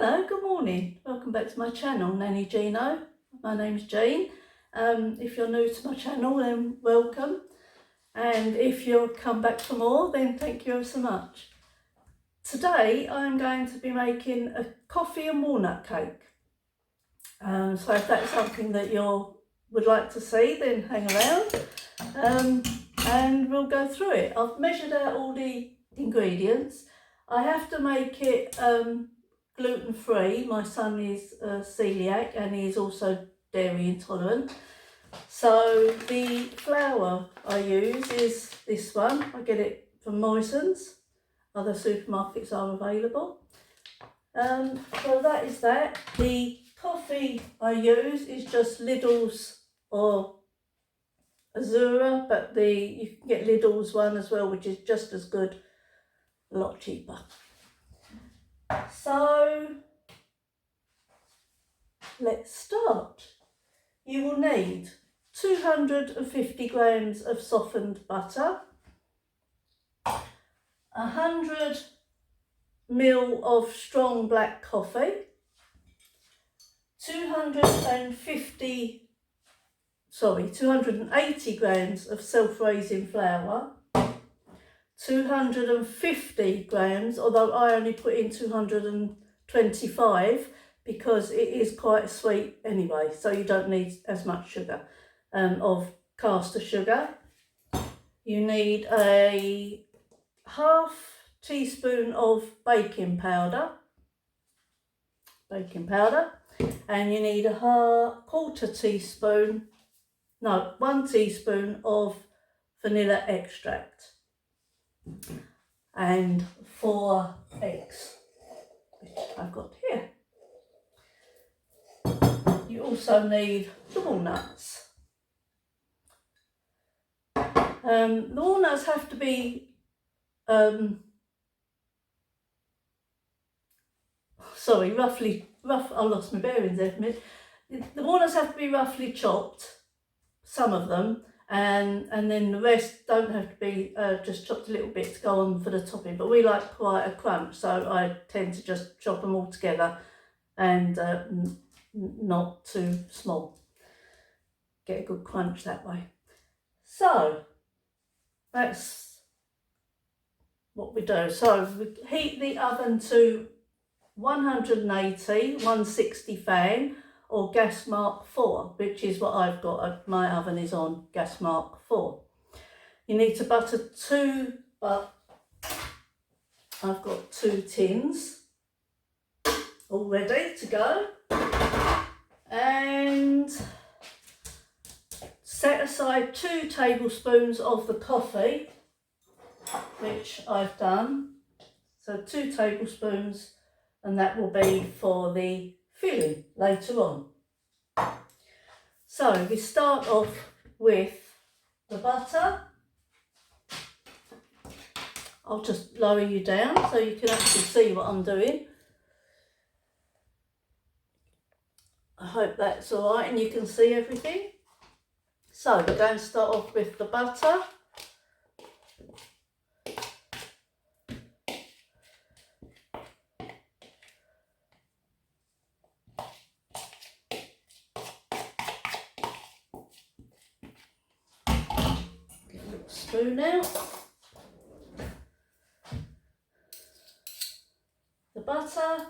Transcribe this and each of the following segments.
Hello, good morning. Welcome back to my channel, Nanny Gino. My name's Jean. If you're new to my channel, then welcome. And if you'll come back for more, then thank you ever so much. Today, I'm going to be making a coffee and walnut cake. So if that's something that you would like to see, then hang around and we'll go through it. I've measured out all the ingredients. I have to make it gluten-free. My son is coeliac and he is also dairy intolerant. So the flour I use is this one. I get it from Morrison's. Other supermarkets are available. So that is that. The coffee I use is just Lidl's or Azura, but you can get Lidl's one as well, which is just as good, a lot cheaper. So let's start. You will need 250 grams of softened butter, 100 ml of strong black coffee, 280 grams of self-raising flour, 250 grams, although I only put in 225 because it is quite sweet anyway, so you don't need as much sugar, of caster sugar. You need a half teaspoon of baking powder, and you need a 1 teaspoon of vanilla extract, and 4 eggs, which I've got here. You also need the walnuts. The walnuts have to be I lost my bearings there for a minute. The walnuts have to be roughly chopped, some of them, and then the rest don't have to be just chopped a little bit to go on for the topping, but we like quite a crunch, so I tend to just chop them all together and not too small. Get a good crunch that way. So that's what we do. So we heat the oven to 160 fan or gas mark 4, which is what I've got. My oven is on gas mark 4. You need to butter 2, but I've got 2 tins all ready to go. And set aside 2 tablespoons of the coffee, which I've done. So 2 tablespoons, and that will be for the filling later on. So we start off with the butter. I'll just lower you down so you can actually see what I'm doing. I hope that's all right and you can see everything. So we're going to start off with the butter. Get a little spoon out. The butter,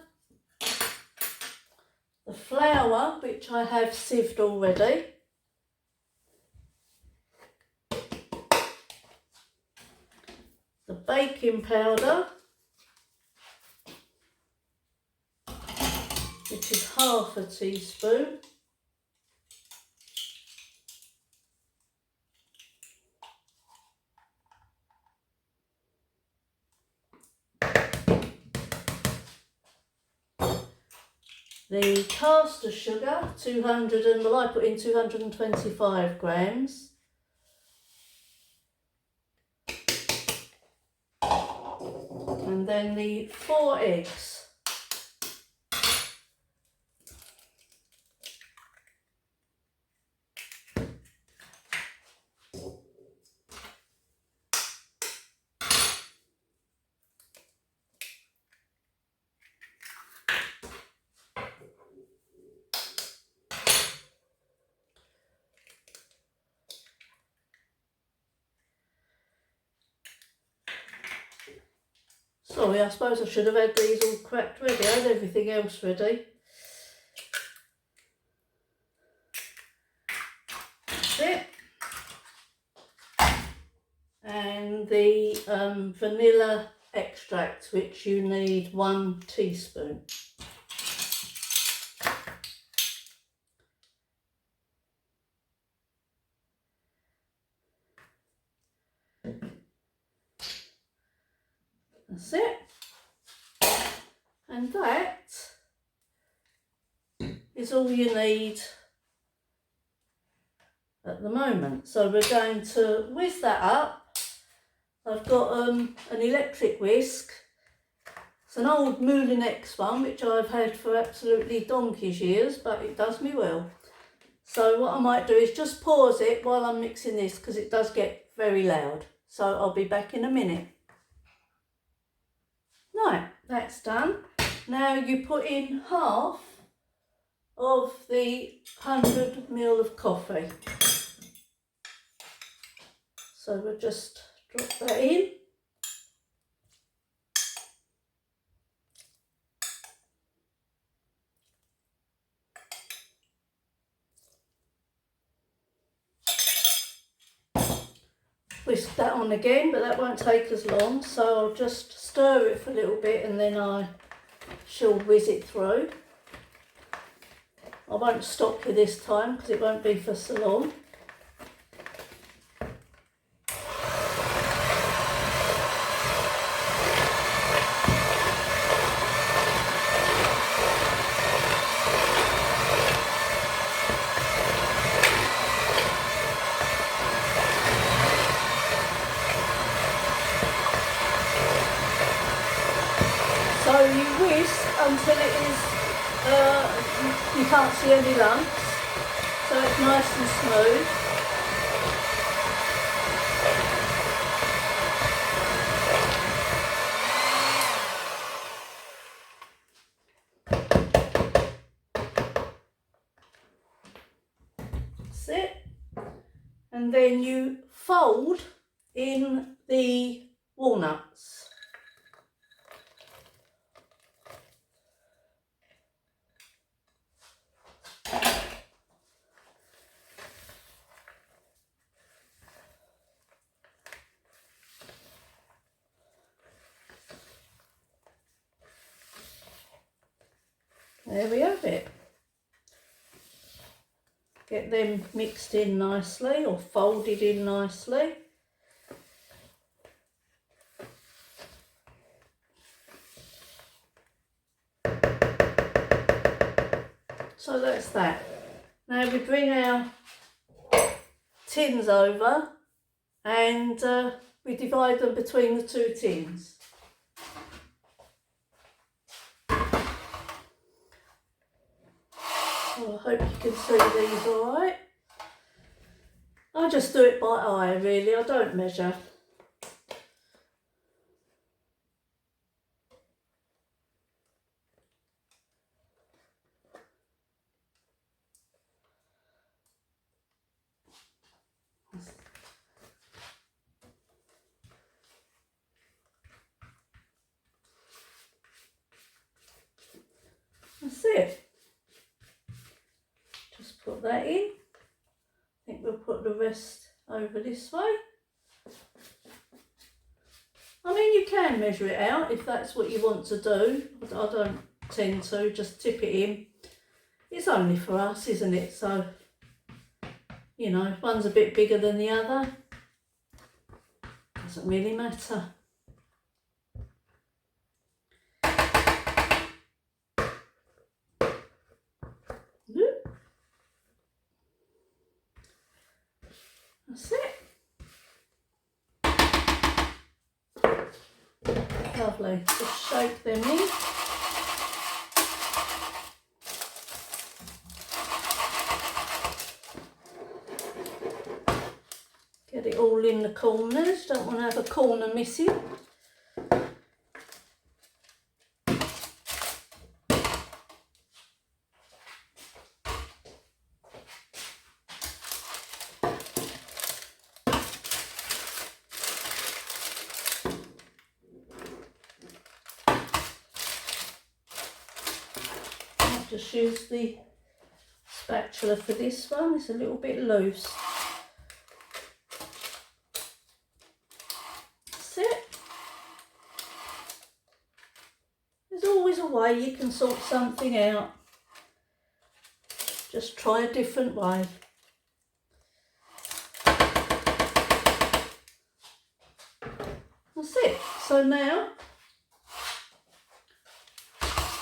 the flour, which I have sieved already, the baking powder, which is half a teaspoon, the caster sugar, I put in 225 grams, and then the 4 eggs. Sorry, I suppose I should have had these all cracked ready. I had everything else ready. That's it. And the vanilla extract, which you need 1 teaspoon. That's it. And that is all you need at the moment. So we're going to whisk that up. I've got an electric whisk. It's an old Moulinex one, which I've had for absolutely donkey's years, but it does me well. So what I might do is just pause it while I'm mixing this, because it does get very loud. So I'll be back in a minute. Right, that's done. Now you put in half of the 100 ml of coffee. So we'll just drop that in. Whisk that on again, but that won't take as long, so I'll just stir it for a little bit and then I shall whiz it through. I won't stop you this time because it won't be for so long. So you whisk until it is, you can't see any lumps, so it's nice and smooth. That's it. And then you fold in the walnuts. There we have it. Get them mixed in nicely or folded in nicely. So that's that. Now we bring our tins over and we divide them between the 2 tins. So I hope you can see these all right. I just do it by eye really, I don't measure. That's it. Just put that in. I think we'll put the rest over this way. I mean, you can measure it out if that's what you want to do. I don't tend to, just tip it in. It's only for us, isn't it? So, you know, if one's a bit bigger than the other, doesn't really matter. That's it. Lovely. Just shake them in. Get it all in the corners. Don't want to have a corner missing. just use the spatula for this one. It's a little bit loose. That's it. There's always a way you can sort something out. Just try a different way. That's it. So now,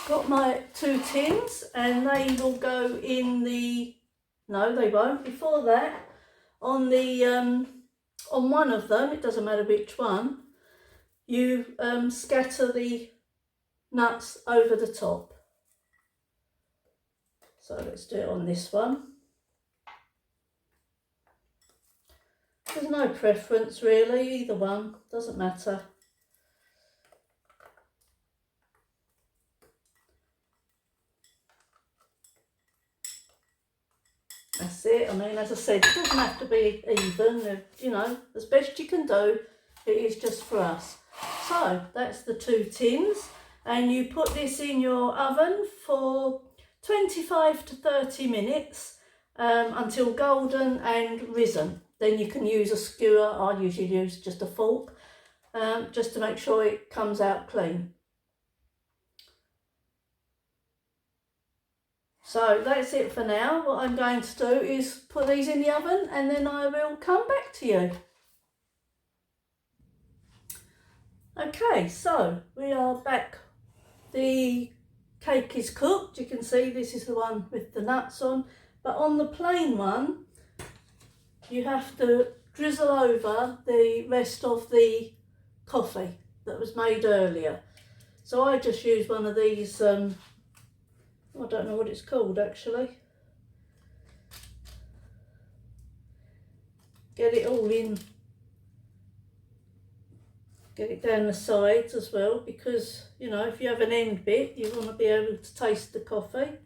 got my 2 tins and they will go in the, no they won't, before that, on the, on one of them, it doesn't matter which one, you scatter the nuts over the top. So let's do it on this one. There's no preference really, either one, doesn't matter. That's it. I mean, as I said, it doesn't have to be even, you know, as best you can do, it is just for us. So that's the 2 tins, and you put this in your oven for 25 to 30 minutes until golden and risen. Then you can use a skewer. I usually use just a fork, just to make sure it comes out clean. So that's it for now. What I'm going to do is put these in the oven and then I will come back to you. Okay, so we are back. The cake is cooked. You can see this is the one with the nuts on, but on the plain one you have to drizzle over the rest of the coffee that was made earlier. So I just use one of these, I don't know what it's called actually. Get it all in, get it down the sides as well, because you know, if you have an end bit you want to be able to taste the coffee.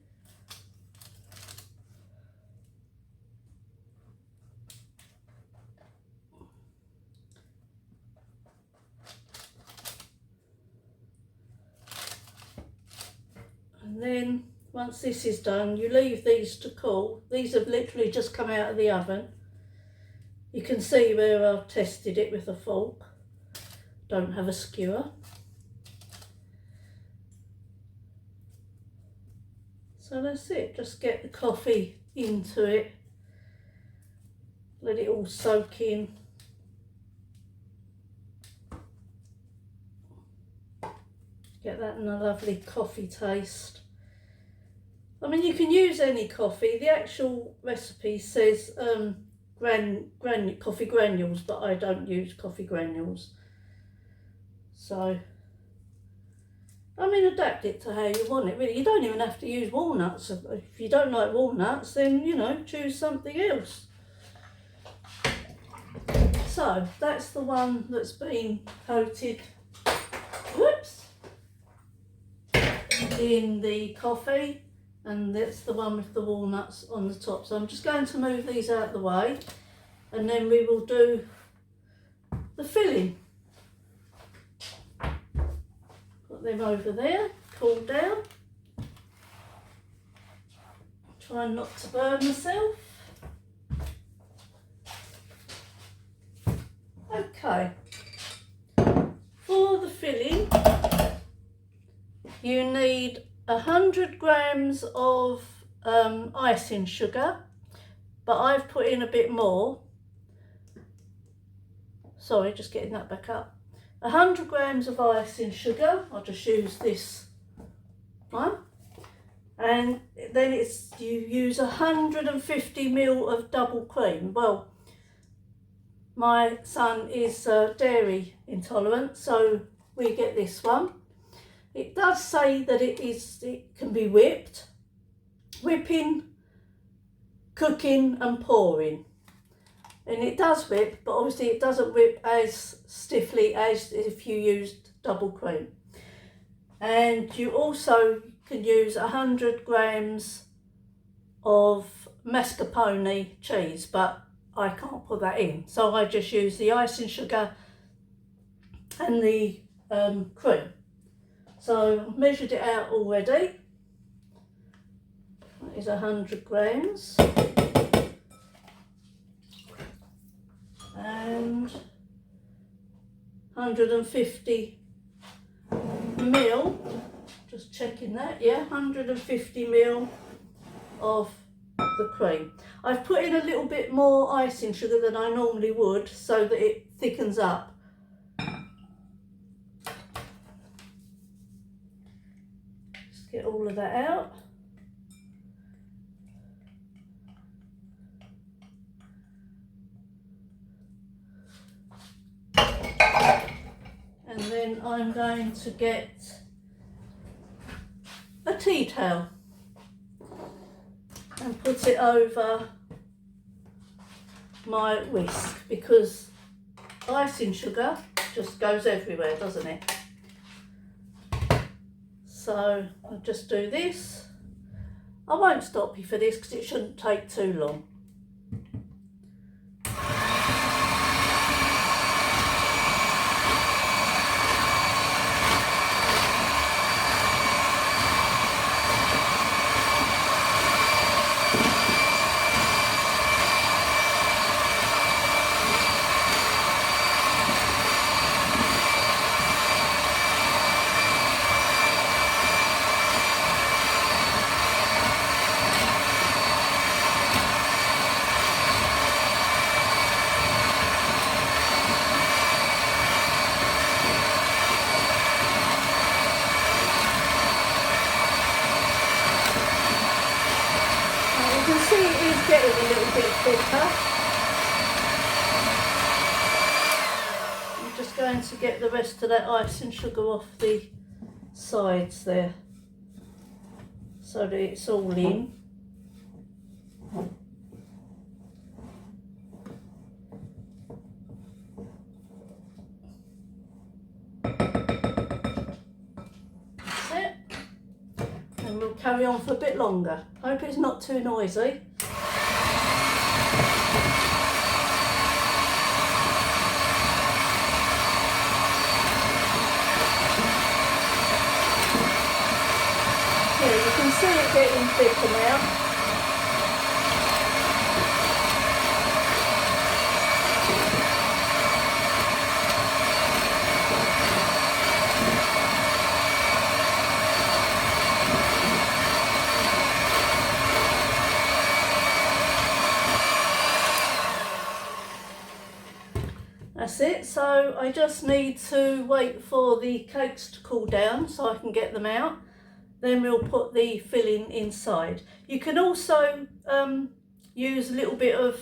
And then once this is done, you leave these to cool. These have literally just come out of the oven. You can see where I've tested it with a fork. Don't have a skewer. So that's it, just get the coffee into it. Let it all soak in. Get that in a lovely coffee taste. I mean, you can use any coffee. The actual recipe says coffee granules, but I don't use coffee granules. So, I mean, adapt it to how you want it, really. You don't even have to use walnuts. If you don't like walnuts, then, you know, choose something else. So, that's the one that's been coated, whoops, in the coffee. And that's the one with the walnuts on the top. So I'm just going to move these out of the way and then we will do the filling. Put them over there, cool down. Try not to burn myself. Okay. For the filling, you need 100 grams of icing sugar, but I've put in a bit more. Sorry, just getting that back up. 100 grams of icing sugar. I'll just use this one. And then you use 150 ml of double cream. Well, my son is dairy intolerant, so we get this one. It does say that it can be whipped, whipping, cooking and pouring. And it does whip, but obviously it doesn't whip as stiffly as if you used double cream. And you also can use 100 grams of mascarpone cheese, but I can't put that in. So I just use the icing sugar and the cream. So I've measured it out already. is 100 grams. And 150 ml, just checking that, yeah, 150 ml of the cream. I've put in a little bit more icing sugar than I normally would so that it thickens up. Just get all of that out. And then I'm going to get a tea towel and put it over my whisk, because icing sugar just goes everywhere, doesn't it? So I'll just do this. I won't stop you for this because it shouldn't take too long. You can see it is getting a little bit thicker. I'm just going to get the rest of that icing sugar off the sides there so that it's all in. That's it. And we'll carry on for a bit longer. Hope it's not too noisy. Yeah, you can see it getting thicker now. That's it. So I just need to wait for the cakes to cool down so I can get them out. Then we'll put the filling inside. You can also use a little bit of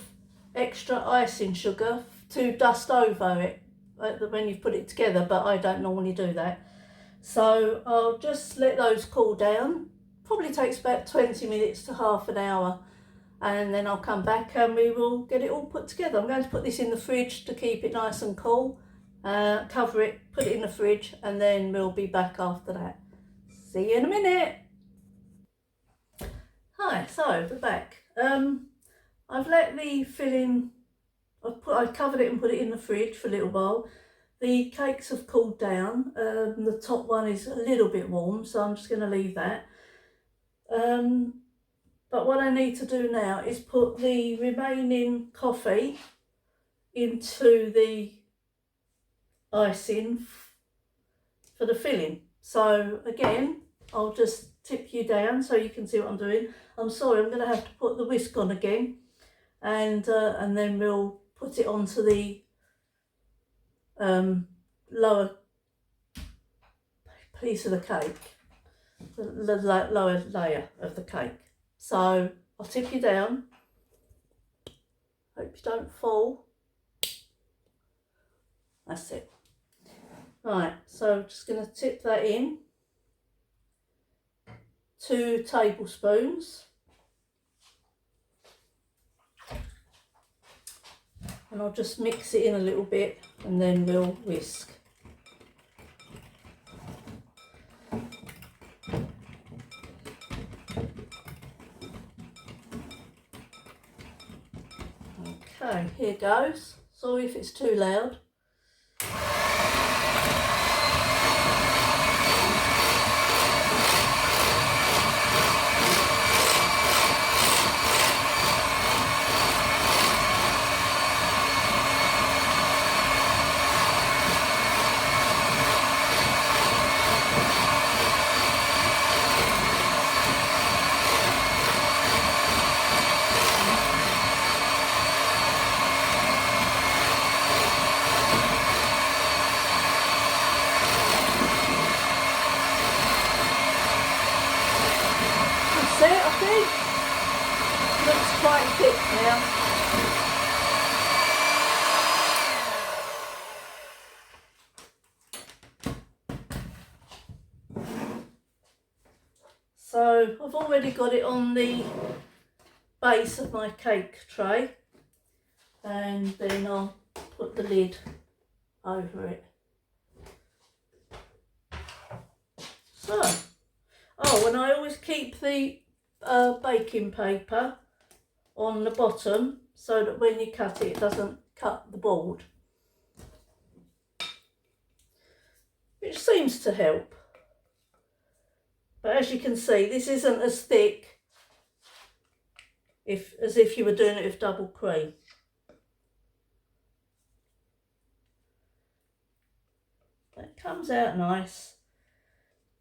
extra icing sugar to dust over it when you've put it together, but I don't normally do that. So I'll just let those cool down. Probably takes about 20 minutes to half an hour. And then I'll come back and we will get it all put together. I'm going to put this in the fridge to keep it nice and cool. Cover it, put it in the fridge, and then we'll be back after that. See you in a minute. Hi, so we're back. I've let the filling, I covered it and put it in the fridge for a little while. The cakes have cooled down. The top one is a little bit warm, so I'm just going to leave that. But what I need to do now is put the remaining coffee into the icing for the filling. So again, I'll just tip you down so you can see what I'm doing. I'm sorry, I'm going to have to put the whisk on again, and then we'll put it onto the lower piece of the cake, the lower layer of the cake. So I'll tip you down. Hope you don't fall. That's it. Right, so I'm just going to tip that in. 2 tablespoons. And I'll just mix it in a little bit and then we'll whisk. Okay, here goes. Sorry if it's too loud. see? Looks quite thick now. So I've already got it on the base of my cake tray, and then I'll put the lid over it. So, oh, and I always keep the baking paper on the bottom so that when you cut it, it doesn't cut the board, which seems to help. But as you can see, this isn't as thick as if you were doing it with double cream. It comes out nice,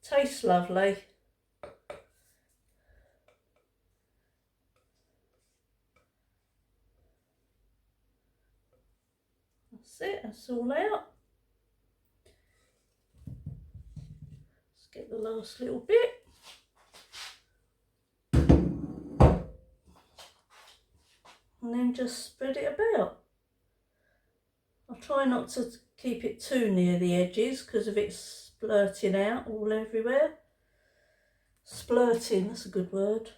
tastes lovely. That's it, that's all out. Let's get the last little bit. And then just spread it about. I'll try not to keep it too near the edges because of it splurting out all everywhere. Splurting, that's a good word.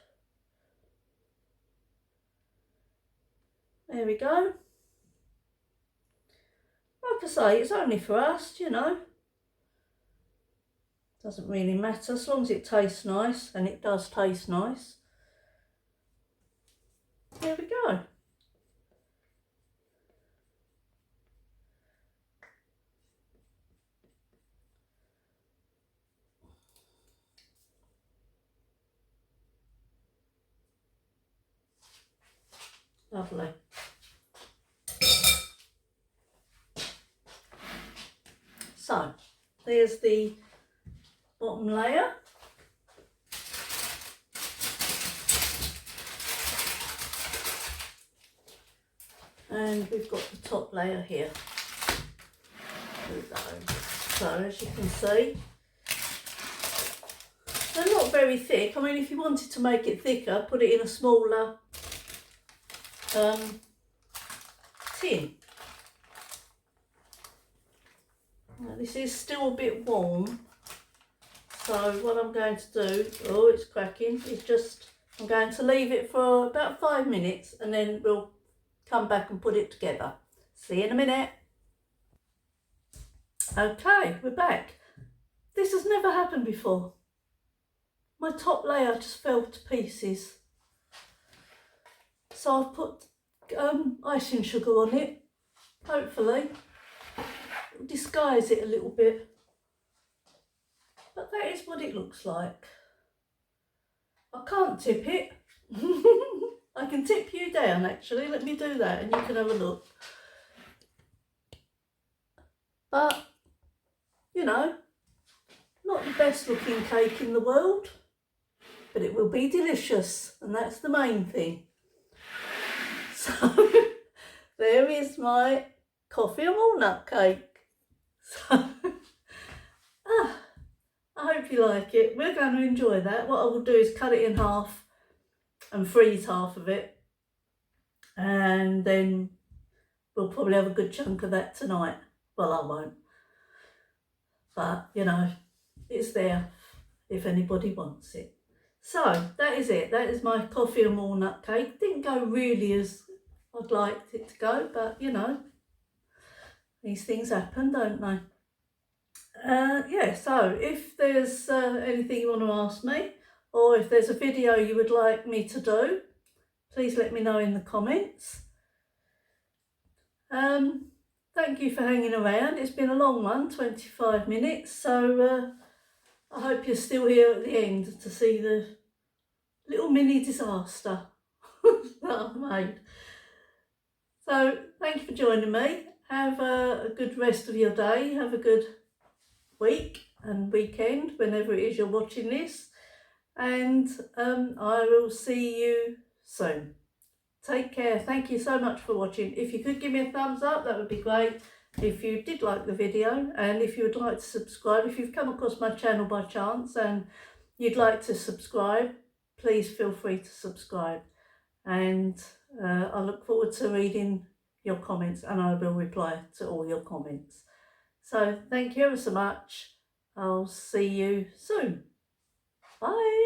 There we go. Like I say, it's only for us, you know. Doesn't really matter as long as it tastes nice, and it does taste nice. There we go. Lovely. So, there's the bottom layer. And we've got the top layer here. So, as you can see, they're not very thick. I mean, if you wanted to make it thicker, put it in a smaller tin. Now, this is still a bit warm, so what I'm going to do, oh, it's cracking, is just, I'm going to leave it for about 5 minutes and then we'll come back and put it together. See you in a minute. Okay, we're back. This has never happened before. My top layer just fell to pieces. So I've put icing sugar on it. Hopefully it'll disguise it a little bit. But that is what it looks like. I can't tip it. I can tip you down actually. Let me do that and you can have a look. But, you know, not the best looking cake in the world, but it will be delicious, and that's the main thing. So, there is my coffee and walnut cake. So, I hope you like it. We're going to enjoy that. What I will do is cut it in half and freeze half of it, and then we'll probably have a good chunk of that tonight. Well, I won't, but you know, it's there if anybody wants it. So that is it. That is my coffee and walnut cake. Didn't go really as I'd liked it to go, but you know, these things happen, don't they? Yeah, so if there's anything you want to ask me, or if there's a video you would like me to do, please let me know in the comments. Thank you for hanging around. It's been a long one, 25 minutes, so I hope you're still here at the end to see the little mini disaster that I've made. So thank you for joining me. Have a good rest of your day. Have a good week and weekend whenever it is you're watching this, and I will see you soon. Take care. Thank you so much for watching. If you could give me a thumbs up, that would be great if you did like the video, and if you would like to subscribe, if you've come across my channel by chance and you'd like to subscribe, please feel free to subscribe. And I look forward to reading your comments, and I will reply to all your comments. So thank you ever so much. I'll see you soon. Bye.